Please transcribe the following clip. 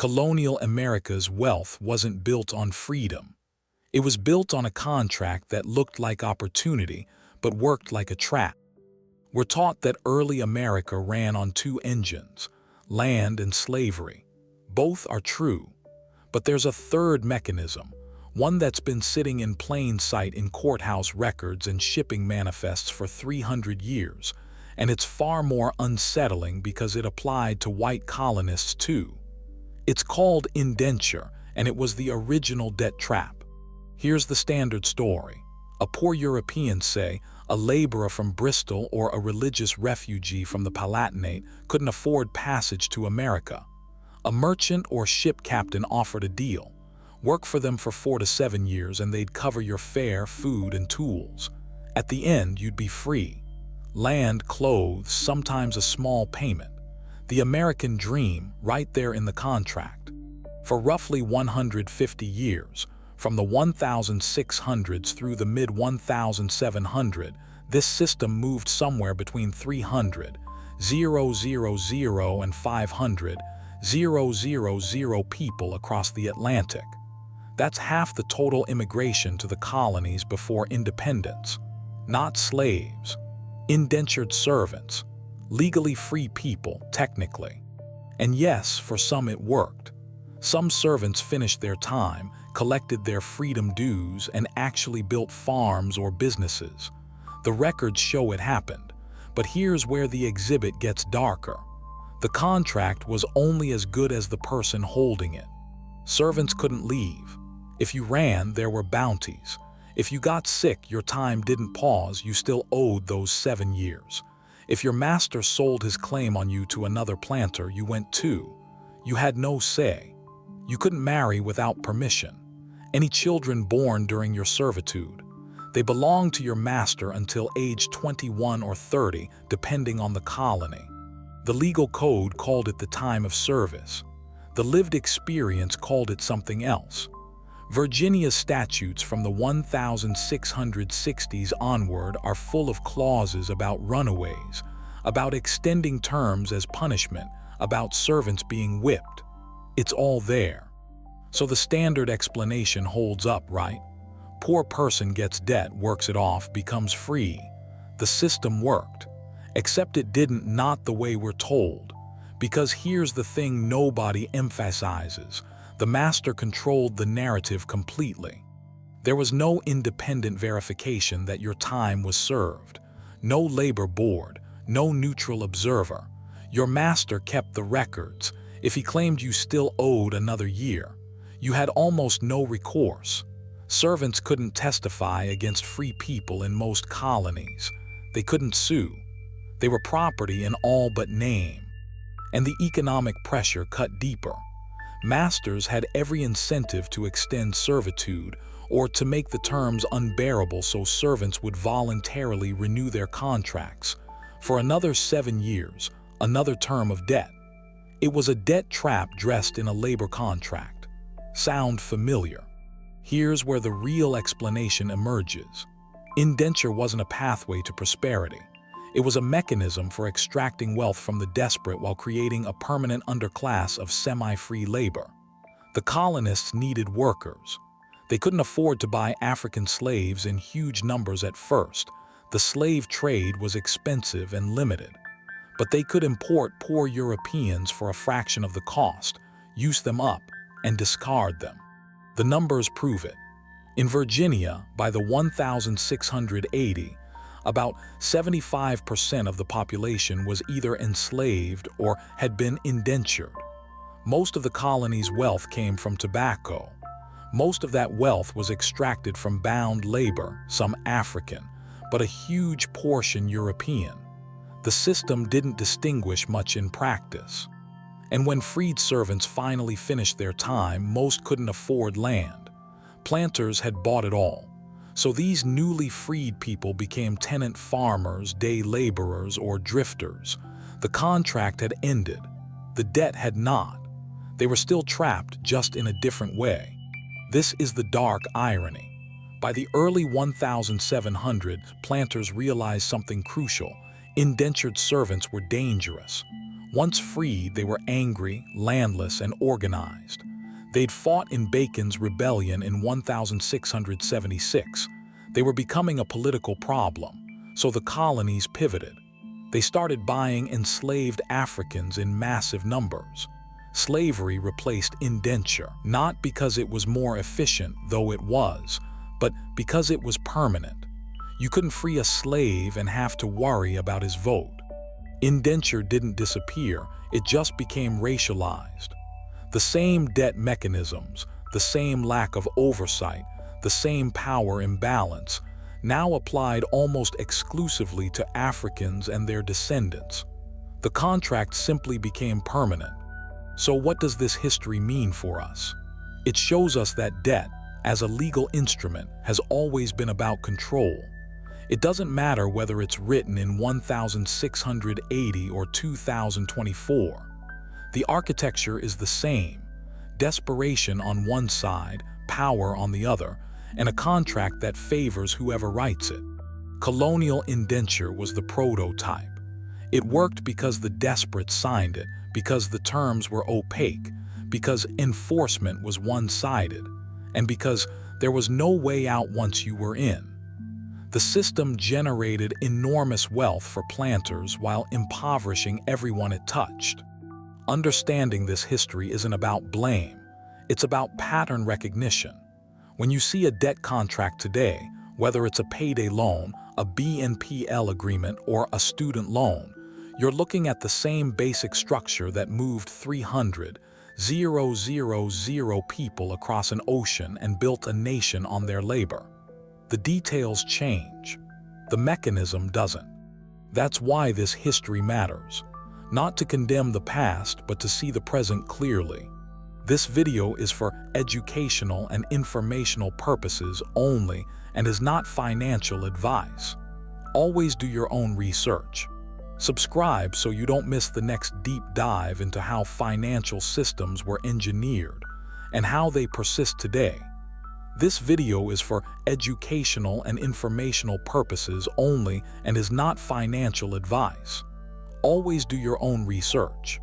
Colonial America's wealth wasn't built on freedom. It was built on a contract that looked like opportunity but worked like a trap. We're taught that early America ran on two engines, land and slavery. Both are true, but there's a third mechanism, one that's been sitting in plain sight in courthouse records and shipping manifests for 300 years, and it's far more unsettling because it applied to white colonists too. It's called indenture, and it was the original debt trap. Here's the standard story. A poor European, say, a laborer from Bristol or a religious refugee from the Palatinate, couldn't afford passage to America. A merchant or ship captain offered a deal. Work for them for 4 to 7 years and they'd cover your fare, food, and tools. At the end, you'd be free. Land, clothes, sometimes a small payment. The American dream right there in the contract. For roughly 150 years, from the 1600s through the mid-1700s, this system moved somewhere between 300,000 and 500,000 people across the Atlantic. That's half the total immigration to the colonies before independence. Not slaves, indentured servants, legally free people, technically. And yes, for some it worked. Some servants finished their time, collected their freedom dues, and actually built farms or businesses. The records show it happened, but here's where the exhibit gets darker. The contract was only as good as the person holding it. Servants couldn't leave. If you ran, there were bounties. If you got sick, your time didn't pause, you still owed those 7 years. If your master sold his claim on you to another planter, you went too. You had no say. You couldn't marry without permission. Any children born during your servitude, they belonged to your master until age 21 or 30, depending on the colony. The legal code called it the time of service. The lived experience called it something else. Virginia's statutes from the 1660s onward are full of clauses about runaways, about extending terms as punishment, about servants being whipped. It's all there. So the standard explanation holds up, right? Poor person gets debt, works it off, becomes free. The system worked. Except it didn't, not the way we're told. Because here's the thing nobody emphasizes. The master controlled the narrative completely. There was no independent verification that your time was served. No labor board, no neutral observer. Your master kept the records. If he claimed you still owed another year, you had almost no recourse. Servants couldn't testify against free people in most colonies. They couldn't sue. They were property in all but name. And the economic pressure cut deeper. Masters had every incentive to extend servitude or to make the terms unbearable so servants would voluntarily renew their contracts for another 7 years, another term of debt. It was a debt trap dressed in a labor contract. Sound familiar? Here's where the real explanation emerges. Indenture wasn't a pathway to prosperity. It was a mechanism for extracting wealth from the desperate while creating a permanent underclass of semi-free labor. The colonists needed workers. They couldn't afford to buy African slaves in huge numbers at first. The slave trade was expensive and limited. But they could import poor Europeans for a fraction of the cost, use them up, and discard them. The numbers prove it. In Virginia, by the 1680, about 75% of the population was either enslaved or had been indentured. Most of the colony's wealth came from tobacco. Most of that wealth was extracted from bound labor, some African, but a huge portion European. The system didn't distinguish much in practice. And when freed servants finally finished their time, most couldn't afford land. Planters had bought it all. So these newly freed people became tenant farmers, day laborers, or drifters. The contract had ended. The debt had not. They were still trapped, just in a different way. This is the dark irony. By the early 1700s, planters realized something crucial. Indentured servants were dangerous. Once freed, they were angry, landless, and organized. They'd fought in Bacon's rebellion in 1676. They were becoming a political problem, so the colonies pivoted. They started buying enslaved Africans in massive numbers. Slavery replaced indenture, not because it was more efficient, though it was, but because it was permanent. You couldn't free a slave and have to worry about his vote. Indenture didn't disappear, it just became racialized. The same debt mechanisms, the same lack of oversight, the same power imbalance, now applied almost exclusively to Africans and their descendants. The contract simply became permanent. So what does this history mean for us? It shows us that debt, as a legal instrument, has always been about control. It doesn't matter whether it's written in 1680 or 2024. The architecture is the same: desperation on one side, power on the other, and a contract that favors whoever writes it. Colonial indenture was the prototype. It worked because the desperate signed it, because the terms were opaque, because enforcement was one-sided, and because there was no way out once you were in. The system generated enormous wealth for planters while impoverishing everyone it touched. Understanding this history isn't about blame, it's about pattern recognition. When you see a debt contract today, whether it's a payday loan, a BNPL agreement, or a student loan, you're looking at the same basic structure that moved 300,000 people across an ocean and built a nation on their labor. The details change. The mechanism doesn't. That's why this history matters. Not to condemn the past, but to see the present clearly. This video is for educational and informational purposes only and is not financial advice. Always do your own research. Subscribe so you don't miss the next deep dive into how financial systems were engineered and how they persist today. This video is for educational and informational purposes only and is not financial advice. Always do your own research.